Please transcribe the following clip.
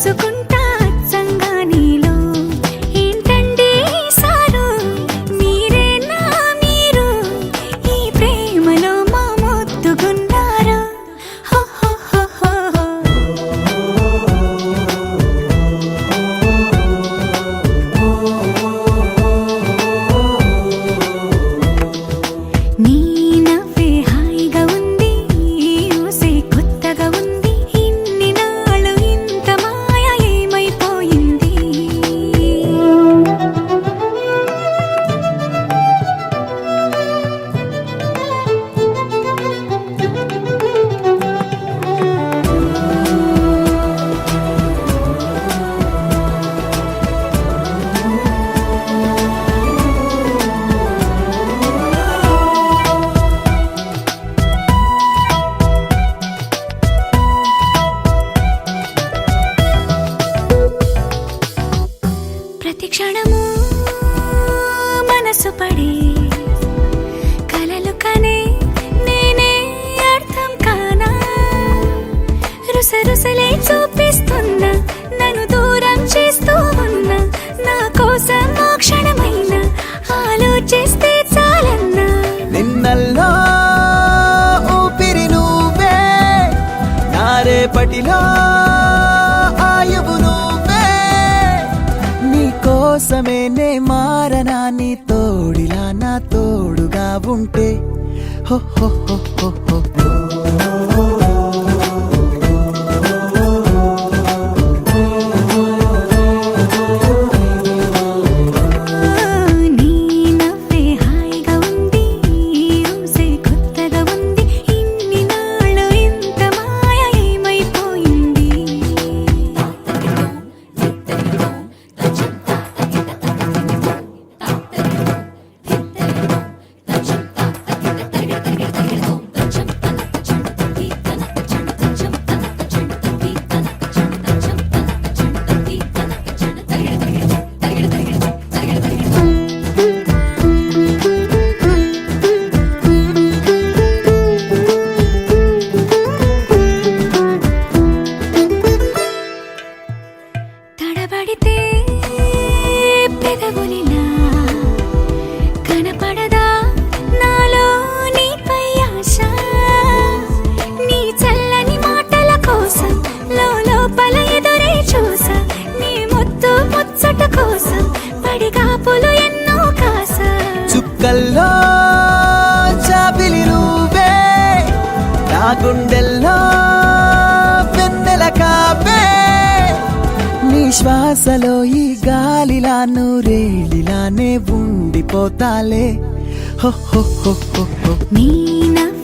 చూసుకుంటా అచ్చంగా నీలో ఏంటండి సారు మీరేనా మీరు ఈ ప్రేమలో మా మొత్తుకున్నారు హో హో హో హో నీ నవ్వే హాయిగా ఉంది ఊసే కొత్తగా ఉంది ఇన్ని నాళ్ళు ఇంత మాయ ఏమైపోయింది ప్రతి క్షణము మనసు పడే కలలు కనే నేనే అర్థం కానా రుసరుసలే చూపిస్తున్నా నన్ను దూరం చేస్తూ ఉన్నా నా కోసం ఓ క్షణమైన ఆలోచిస్తే చాలన్నా నిన్నల్లో ఊపిరి నువ్వే నా రేపటిలో ఆయువు నువ్వే నీ కోసమే నే మారనా నీ తోడిలా నా తోడుగా ఉంటే హో హో హో హో హో నీ నవ్వే హాయిగా ఉంది ఊసే కొత్తగా ఉంది ఇన్ని నాళ్ళు ఇంత మాయ ఏమైపోయింది తడబడితే పెదవులిలా కనపడదా నాలో నీపై ఆశ నీ చల్లని మాటల కోసం లోపల ఎదురే చూసా నీ ముద్దు ముచ్చట కోసం పడిగాపులు ఎన్నో కాసా చుక్కల్లో చాపిలి నువ్వే నా గుండెల్లో వెన్నెల కాపే నీ శ్వాసలో ఈ గాలిలా నూరేలిలానే ఉండిపోతాలే హో హో హో హో హో నీ నవ్వు